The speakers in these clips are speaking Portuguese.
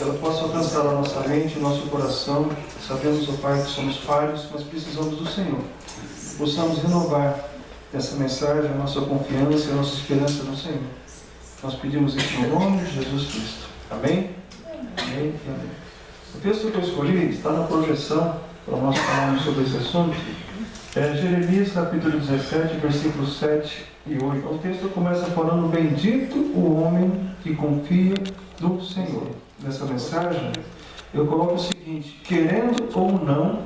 ela possa alcançar a nossa mente, o nosso coração. Sabemos, ó Pai, que somos falhos, mas precisamos do Senhor. Possamos renovar essa mensagem, a nossa confiança e a nossa esperança no Senhor. Nós pedimos isso no nome de Jesus Cristo. Amém? Amém e amém. O texto que eu escolhi está na projeção, para nós falarmos sobre esse assunto. É Jeremias capítulo 17, versículos 7 e 8. O texto começa falando: bendito o homem que confia no Senhor. Nessa mensagem, eu coloco o seguinte: querendo ou não,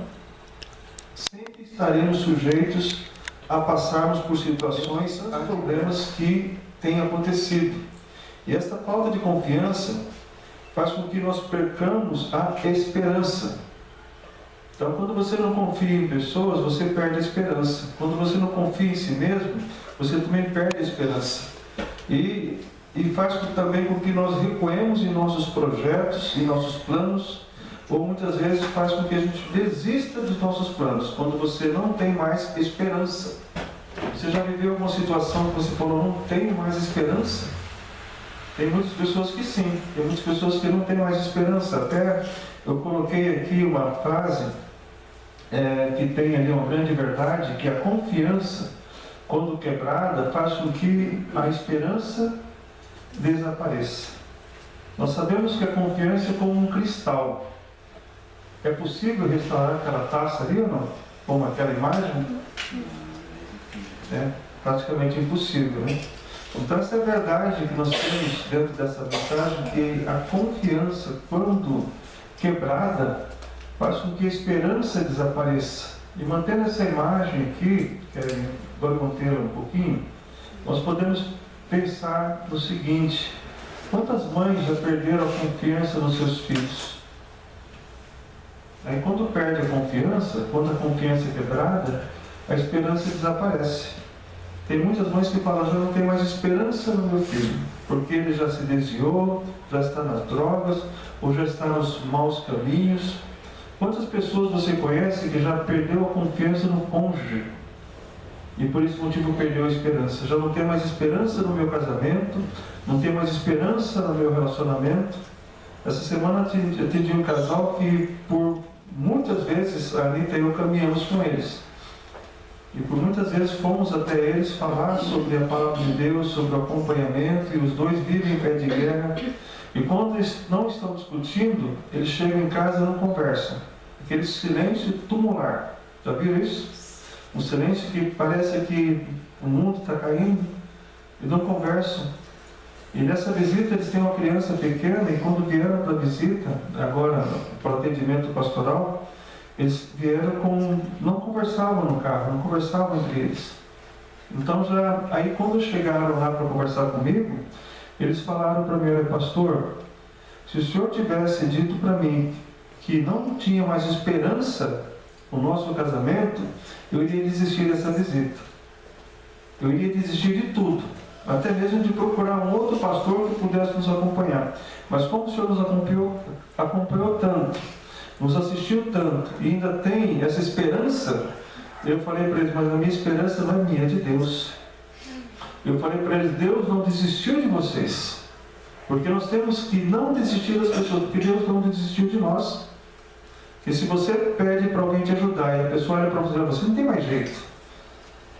sempre estaremos sujeitos a passarmos por situações, a problemas que têm acontecido. E esta falta de confiança faz com que nós percamos a esperança. Então, quando você não confia em pessoas, você perde a esperança. Quando você não confia em si mesmo, você também perde a esperança. E faz também com que nós recuemos em nossos projetos, em nossos planos, ou muitas vezes faz com que a gente desista dos nossos planos, quando você não tem mais esperança. Você já viveu alguma situação que você falou: não tenho mais esperança? Tem muitas pessoas que sim, tem muitas pessoas que não têm mais esperança. Até eu coloquei aqui uma frase que tem ali uma grande verdade, que a confiança, quando quebrada, faz com que a esperança desapareça. Nós sabemos que a confiança é como um cristal. É possível restaurar aquela taça ali ou não? Como aquela imagem? É praticamente impossível, né? Então essa é a verdade que nós temos dentro dessa mensagem, que a confiança, quando quebrada, faz com que a esperança desapareça. E mantendo essa imagem aqui, que vou mantê-la um pouquinho, nós podemos pensar no seguinte: quantas mães já perderam a confiança nos seus filhos? Aí quando perde a confiança, quando a confiança é quebrada, a esperança desaparece. Tem muitas mães que falam: já não tem mais esperança no meu filho, porque ele já se desviou, já está nas drogas, ou já está nos maus caminhos. Quantas pessoas você conhece que já perdeu a confiança no cônjuge e por esse motivo perdeu a esperança? Já não tem mais esperança no meu casamento, não tem mais esperança no meu relacionamento. Essa semana eu atendi um casal que por muitas vezes a Anitta e eu caminhamos com eles. E por muitas vezes fomos até eles falar sobre a palavra de Deus, sobre o acompanhamento, e os dois vivem em pé de guerra. E quando eles não estão discutindo, eles chegam em casa e não conversam. Aquele silêncio tumular. Já viram isso? Um silêncio que parece que o mundo está caindo e não conversam. E nessa visita eles têm uma criança pequena, e quando vieram para a visita, agora para o atendimento pastoral, eles vieram não conversavam no carro, não conversavam entre eles. Então aí quando chegaram lá para conversar comigo, eles falaram para mim: olha, pastor, se o senhor tivesse dito para mim que não tinha mais esperança no nosso casamento, eu iria desistir dessa visita. Eu iria desistir de tudo, até mesmo de procurar um outro pastor que pudesse nos acompanhar. Mas como o senhor nos acompanhou tanto, nos assistiu tanto e ainda tem essa esperança, eu falei para eles: mas a minha esperança não é minha, é de Deus. Eu falei para eles: Deus não desistiu de vocês, porque nós temos que não desistir das pessoas, porque Deus não desistiu de nós. E se você pede para alguém te ajudar e a pessoa olha para você e fala: você não tem mais jeito,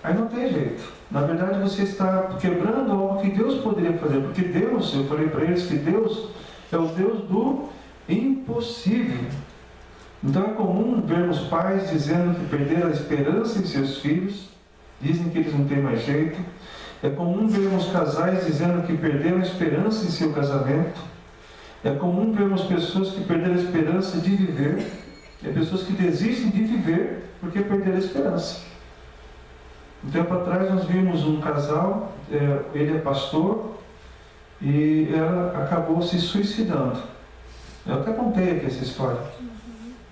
aí não tem jeito. Na verdade você está quebrando algo que Deus poderia fazer, porque Deus, eu falei para eles que Deus é o Deus do impossível. Então é comum vermos pais dizendo que perderam a esperança em seus filhos, dizem que eles não têm mais jeito. É comum vermos casais dizendo que perderam a esperança em seu casamento. É comum vermos pessoas que perderam a esperança de viver. É pessoas que desistem de viver porque perderam a esperança. Um tempo atrás nós vimos um casal, ele é pastor, e ela acabou se suicidando. Eu até contei aqui essa história.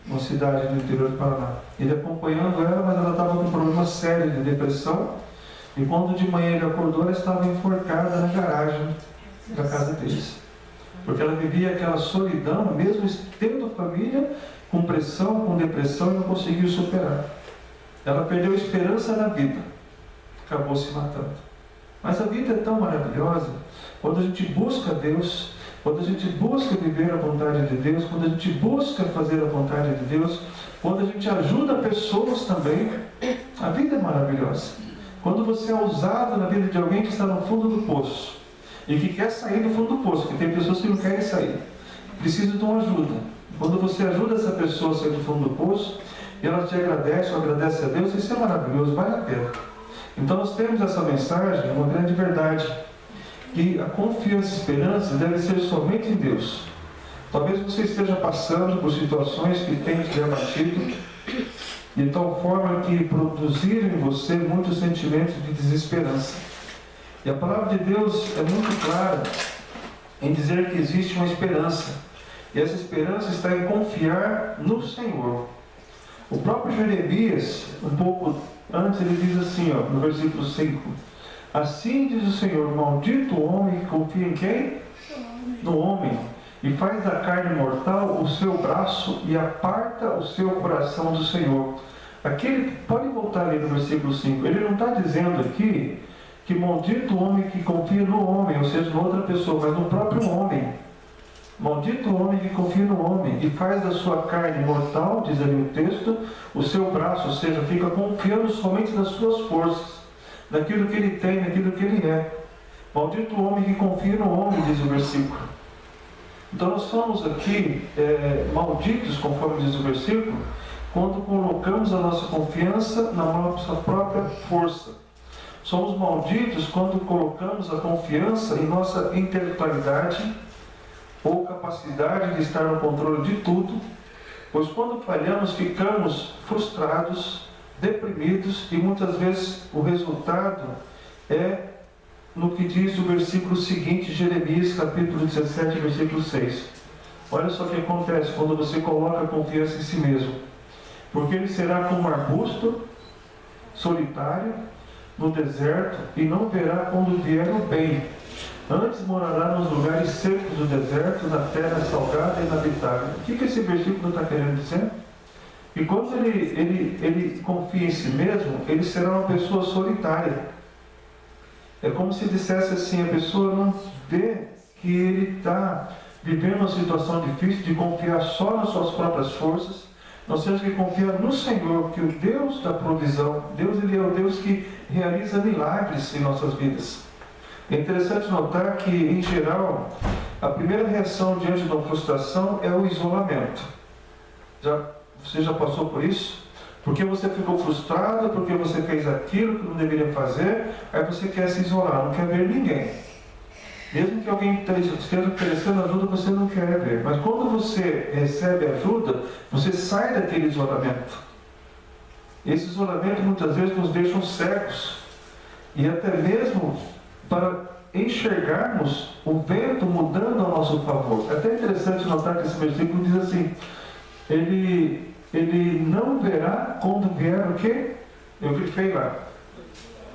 Uma cidade do interior do Paraná. Ele acompanhando ela, mas ela estava com um problema sério de depressão. E quando de manhã ele acordou, ela estava enforcada na garagem da casa deles. Porque ela vivia aquela solidão, mesmo tendo família, com pressão, com depressão, e não conseguiu superar. Ela perdeu a esperança na vida. Acabou se matando. Mas a vida é tão maravilhosa, quando a gente busca Deus, quando a gente busca viver a vontade de Deus, quando a gente busca fazer a vontade de Deus, quando a gente ajuda pessoas também, a vida é maravilhosa. Quando você é usado na vida de alguém que está no fundo do poço e que quer sair do fundo do poço, porque tem pessoas que não querem sair, precisam de uma ajuda. Quando você ajuda essa pessoa a sair do fundo do poço e ela te agradece ou agradece a Deus, isso é maravilhoso, vale a pena. Então nós temos essa mensagem, uma grande verdade, que a confiança e a esperança deve ser somente em Deus. Talvez você esteja passando por situações que têm te abatido, de tal forma que produziram em você muitos sentimentos de desesperança. E a palavra de Deus é muito clara em dizer que existe uma esperança. E essa esperança está em confiar no Senhor. O próprio Jeremias, um pouco antes, ele diz assim, no versículo 5: assim diz o Senhor, maldito o homem que confia em quem? No homem, e faz da carne mortal o seu braço e aparta o seu coração do Senhor. Aqui ele pode voltar ali no versículo 5. Ele não está dizendo aqui que maldito o homem que confia no homem, ou seja, em outra pessoa, mas no próprio homem. Maldito o homem que confia no homem e faz da sua carne mortal, diz ali o texto, o seu braço, ou seja, fica confiando somente nas suas forças, naquilo que ele tem, naquilo que ele é. Maldito o homem que confia no homem, diz o versículo. Então nós somos aqui malditos, conforme diz o versículo, quando colocamos a nossa confiança na nossa própria força. Somos malditos quando colocamos a confiança em nossa intelectualidade ou capacidade de estar no controle de tudo, pois quando falhamos ficamos frustrados, deprimidos e muitas vezes o resultado é no que diz o versículo seguinte, Jeremias capítulo 17, versículo 6. Olha só o que acontece quando você coloca a confiança em si mesmo. Porque ele será como um arbusto solitário no deserto e não verá quando vier o bem. Antes morará nos lugares secos do deserto, na terra salgada e inabitável. O que esse versículo está querendo dizer? E quando ele confia em si mesmo, ele será uma pessoa solitária. É como se dissesse assim, a pessoa não vê que ele está vivendo uma situação difícil de confiar só nas suas próprias forças. Nós temos que confiar no Senhor, que o Deus da provisão, Deus ele é o Deus que realiza milagres em nossas vidas. É interessante notar que, em geral, a primeira reação diante de uma frustração é o isolamento. Você já passou por isso? Porque você ficou frustrado, porque você fez aquilo que não deveria fazer, aí você quer se isolar, não quer ver ninguém. Mesmo que alguém esteja oferecendo ajuda, você não quer ver. Mas quando você recebe ajuda, você sai daquele isolamento. Esse isolamento muitas vezes nos deixa cegos. E até mesmo para enxergarmos o vento mudando a nosso favor. É até interessante notar que esse versículo diz assim, ele não verá quando vier o quê? Eu grifei lá.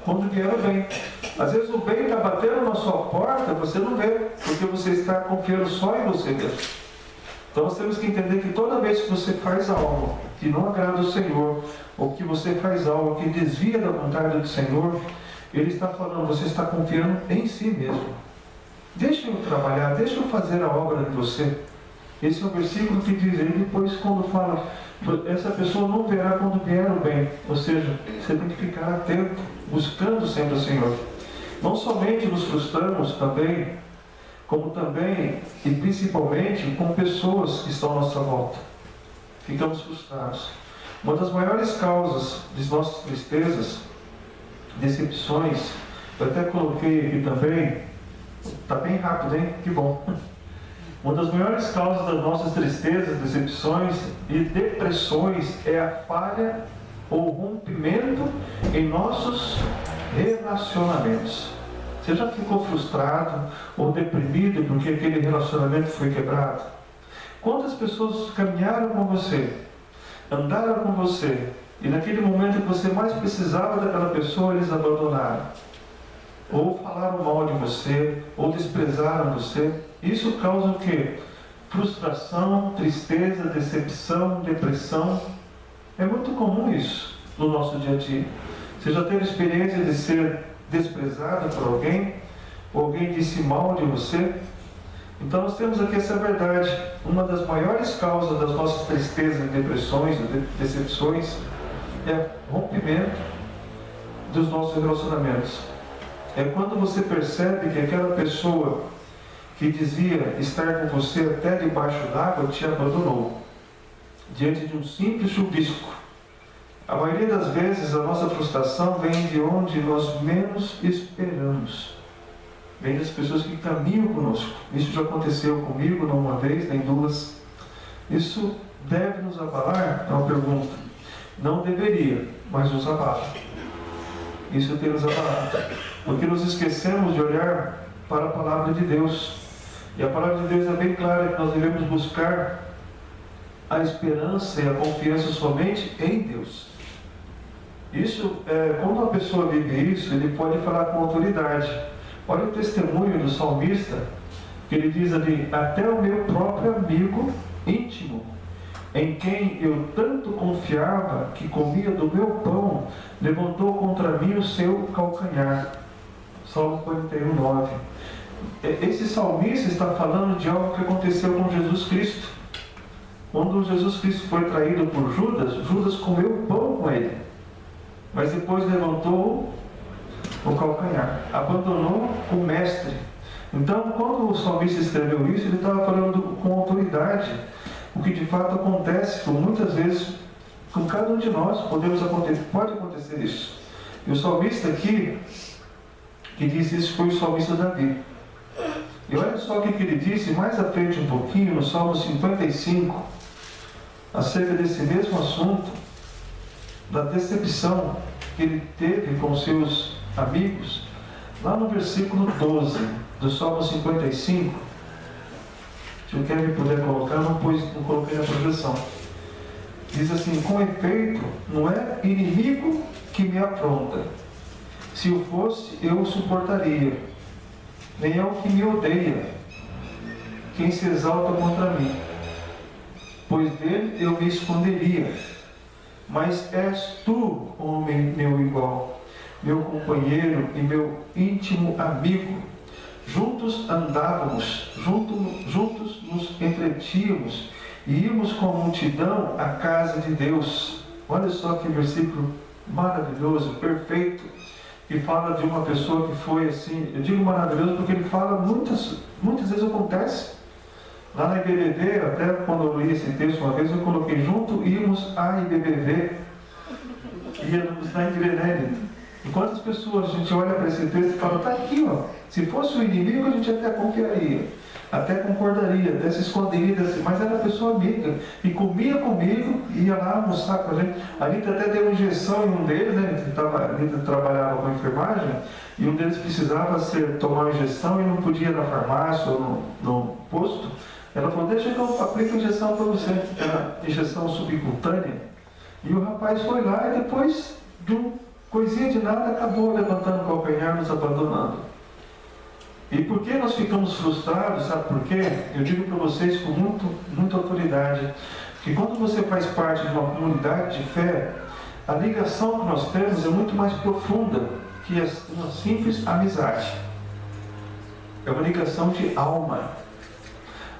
Quando vier o bem. Às vezes o bem está batendo na sua porta, você não vê, porque você está confiando só em você mesmo. Então nós temos que entender que toda vez que você faz algo que não agrada o Senhor, ou que você faz algo que desvia da vontade do Senhor, Ele está falando, você está confiando em si mesmo. Deixa eu trabalhar, deixa eu fazer a obra de você. Esse é o versículo que diz, ele depois quando fala, essa pessoa não verá quando vier o bem. Ou seja, você tem que ficar atento, buscando sempre o Senhor. Não somente nos frustramos também, como também e principalmente com pessoas que estão à nossa volta. Ficamos frustrados. Uma das maiores causas de nossas tristezas, decepções, eu até coloquei aqui também, está bem rápido, hein? Que bom. Uma das maiores causas das nossas tristezas, decepções e depressões é a falha ou rompimento em nossos relacionamentos. Você já ficou frustrado ou deprimido porque aquele relacionamento foi quebrado? Quantas pessoas caminharam com você, andaram com você, e naquele momento que você mais precisava daquela pessoa, eles abandonaram? Ou falaram mal de você, ou desprezaram você. Isso causa o quê? Frustração, tristeza, decepção, depressão. É muito comum isso no nosso dia a dia. Você já teve experiência de ser desprezado por alguém? Ou alguém disse mal de você? Então nós temos aqui essa verdade. Uma das maiores causas das nossas tristezas, depressões, decepções é rompimento dos nossos relacionamentos. É quando você percebe que aquela pessoa que dizia estar com você até debaixo d'água te abandonou diante de um simples chuvisco. A maioria das vezes a nossa frustração vem de onde nós menos esperamos. Vem das pessoas que caminham conosco. Isso já aconteceu comigo, não uma vez, nem duas. Isso deve nos abalar? É uma pergunta. Não deveria, mas nos abala. Isso tem nos abalado. Porque nos esquecemos de olhar para a palavra de Deus. E a palavra de Deus é bem clara que nós devemos buscar a esperança e a confiança somente em Deus. Isso, quando uma pessoa vive isso, ele pode falar com autoridade. Olha o testemunho do salmista, que ele diz ali: até o meu próprio amigo íntimo, em quem eu tanto confiava, que comia do meu pão, levantou contra mim o seu calcanhar. Salmo 41:9. Esse salmista está falando de algo que aconteceu com Jesus Cristo. Quando Jesus Cristo foi traído por Judas, Judas comeu pão com ele, mas depois levantou o calcanhar, abandonou o mestre. Então, quando o salmista escreveu isso, ele estava falando com autoridade, o que de fato acontece, por muitas vezes, com cada um de nós, pode acontecer isso. E o salmista aqui, que disse isso, foi o salmista Davi. E olha só o que ele disse mais à frente um pouquinho, no Salmo 55, acerca desse mesmo assunto, da decepção que ele teve com seus amigos, lá no versículo 12 do Salmo 55. Se o Kevin puder colocar, não coloquei na projeção. Diz assim: com efeito, não é inimigo que me afronta. Se o fosse, eu o suportaria. Nem é o que me odeia quem se exalta contra mim, pois dele eu me esconderia. Mas és tu, homem meu igual, meu companheiro e meu íntimo amigo. Juntos andávamos, juntos nos entretínhamos e íamos com a multidão à casa de Deus. Olha só que versículo maravilhoso, perfeito, que fala de uma pessoa que foi assim. Eu digo maravilhoso porque ele fala muitas vezes acontece. Lá na IBBV, até quando eu li esse texto uma vez, eu coloquei junto, íamos à IBBV, íamos na Igreja. E quantas pessoas a gente olha para esse texto e fala: está aqui, ó. Se fosse o inimigo, a gente até confiaria, até concordaria, até se esconderia, mas era pessoa amiga, e comia comigo, ia lá almoçar com a gente. A Anitta até deu injeção em um deles, né? A Anitta trabalhava com enfermagem, e um deles precisava tomar uma injeção e não podia ir na farmácia ou no posto. Ela falou: deixa que eu aplique a injeção para você. Era injeção subcutânea. E o rapaz foi lá e depois de uma coisinha de nada acabou levantando o calcanhar, nos abandonando. E por que nós ficamos frustrados? Sabe por quê? Eu digo para vocês com muita autoridade, que quando você faz parte de uma comunidade de fé, a ligação que nós temos é muito mais profunda que uma simples amizade. É uma ligação de alma.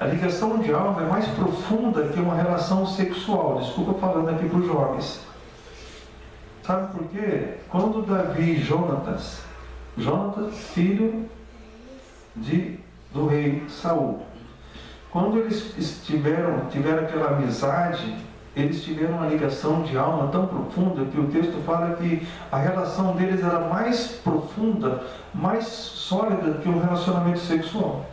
A ligação de alma é mais profunda que uma relação sexual. Desculpa falando aqui para os jovens. Sabe por quê? Quando Davi e Jonatas, filho do rei Saul, quando eles tiveram aquela amizade, eles tiveram uma ligação de alma tão profunda que o texto fala que a relação deles era mais profunda, mais sólida que um relacionamento sexual.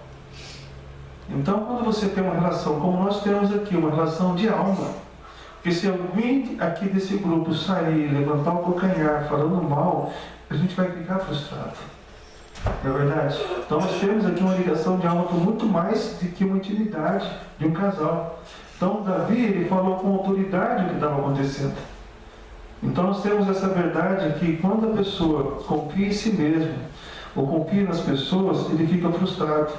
Então, quando você tem uma relação como nós temos aqui, uma relação de alma, porque se alguém aqui desse grupo sair, levantar o calcanhar falando mal, a gente vai ficar frustrado. Não é verdade? Então nós temos aqui uma ligação de alma com muito mais do que uma intimidade de um casal. Então Davi, ele falou com autoridade o que estava acontecendo. Então nós temos essa verdade que quando a pessoa confia em si mesmo, ou confia nas pessoas, ele fica frustrado.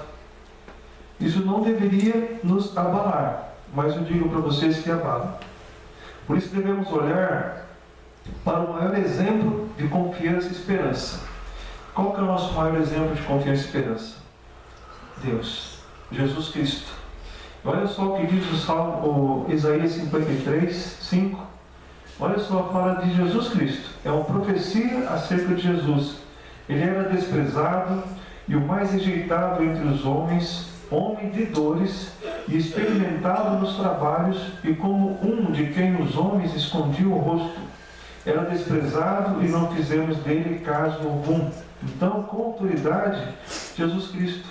Isso não deveria nos abalar, mas eu digo para vocês que abala. Por isso devemos olhar para o maior exemplo de confiança e esperança. Qual que é o nosso maior exemplo de confiança e esperança? Deus. Jesus Cristo. Olha só o que diz o Salmo, o Isaías 53, 5. Olha só, fala de Jesus Cristo. É uma profecia acerca de Jesus. Ele era desprezado e o mais rejeitado entre os homens, homem de dores e experimentado nos trabalhos, e como um de quem os homens escondiam o rosto. Era desprezado e não fizemos dele caso algum. Então, com autoridade, Jesus Cristo.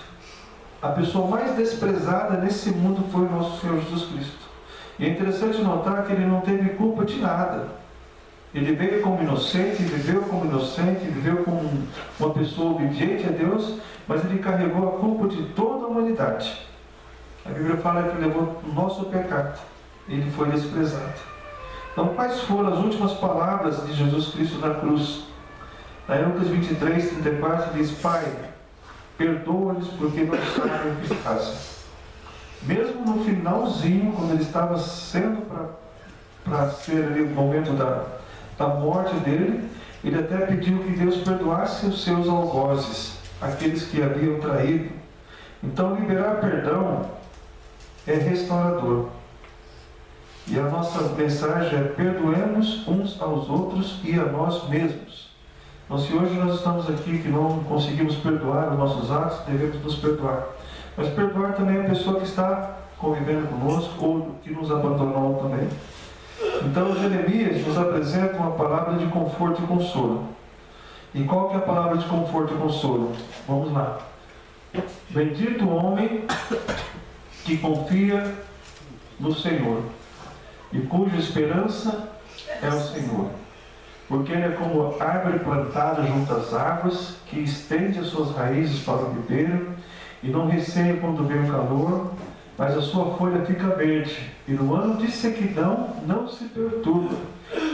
A pessoa mais desprezada nesse mundo foi o nosso Senhor Jesus Cristo. E é interessante notar que ele não teve culpa de nada. Ele veio como inocente, viveu como inocente, viveu como uma pessoa obediente a Deus, mas ele carregou a culpa de toda a humanidade. A Bíblia fala que levou o nosso pecado. Ele foi desprezado. Então, quais foram as últimas palavras de Jesus Cristo na cruz? Na Lucas 23, 34, diz: Pai, perdoa-lhes porque não sabem o que fazem. Mesmo no finalzinho, quando ele estava sendo para ser ali o momento da morte dele, ele até pediu que Deus perdoasse os seus algozes, aqueles que haviam traído. Então, liberar perdão é restaurador. E a nossa mensagem é: perdoemos uns aos outros e a nós mesmos. Então, se hoje nós estamos aqui que não conseguimos perdoar os nossos atos, devemos nos perdoar. Mas perdoar também a pessoa que está convivendo conosco ou que nos abandonou também. Então, Jeremias nos apresenta uma palavra de conforto e consolo. E qual que é a palavra de conforto e consolo? Vamos lá. Bendito o homem que confia no Senhor e cuja esperança é o Senhor. Porque ele é como árvore plantada junto às águas, que estende as suas raízes para o ribeiro e não receia quando vem o calor, mas a sua folha fica verde, e no ano de sequidão não se perturba,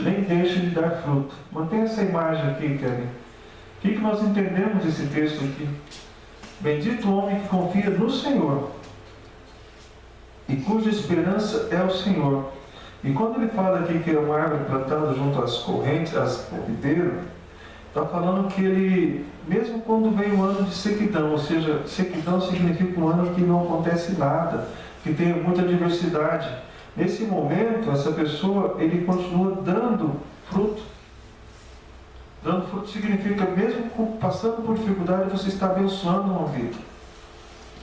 nem deixa de dar fruto. Mantenha essa imagem aqui, Kelly. O que nós entendemos desse texto aqui? Bendito o homem que confia no Senhor e cuja esperança é o Senhor. E quando ele fala aqui que é uma árvore plantada junto às correntes, ao ribeiro, está falando que ele, mesmo quando vem um ano de sequidão, ou seja, sequidão significa um ano que não acontece nada, que tem muita diversidade. Nesse momento, essa pessoa, ele continua dando fruto. Dando fruto significa, mesmo passando por dificuldade, você está abençoando uma vida.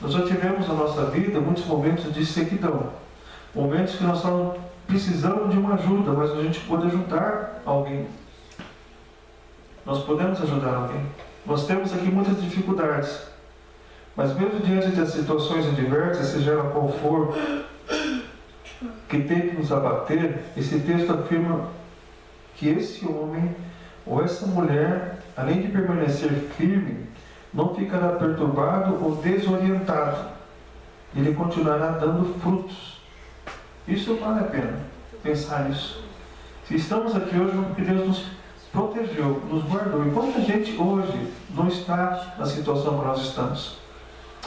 Nós já tivemos na nossa vida muitos momentos de sequidão. Momentos que nós estamos precisando de uma ajuda, mas a gente pode ajudar alguém. Nós podemos ajudar alguém. Nós temos aqui muitas dificuldades. Mas mesmo diante das situações adversas, seja ela qual for, que tem que nos abater, esse texto afirma que esse homem ou essa mulher, além de permanecer firme, não ficará perturbado ou desorientado. Ele continuará dando frutos. Isso vale a pena pensar nisso. Se estamos aqui hoje, é porque Deus nos protegeu, nos guardou. E quanta gente hoje não está na situação que nós estamos,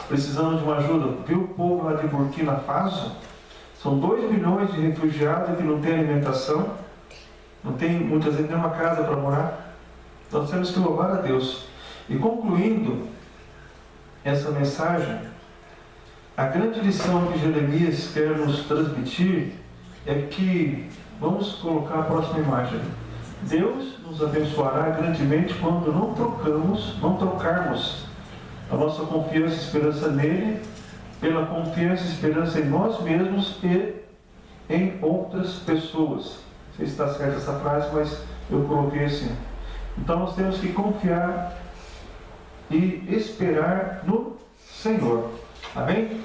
precisando de uma ajuda? Viu o povo lá de Burkina Faso? São 2 milhões de refugiados que não têm alimentação, não tem muitas vezes nem uma casa para morar. Nós temos que louvar a Deus. E concluindo essa mensagem, a grande lição que Jeremias quer nos transmitir é que, vamos colocar a próxima imagem, Deus nos abençoará grandemente quando não trocarmos a nossa confiança e esperança nele pela confiança e esperança em nós mesmos e em outras pessoas. Não sei se está certa essa frase, mas eu coloquei assim. Então nós temos que confiar e esperar no Senhor. Amém?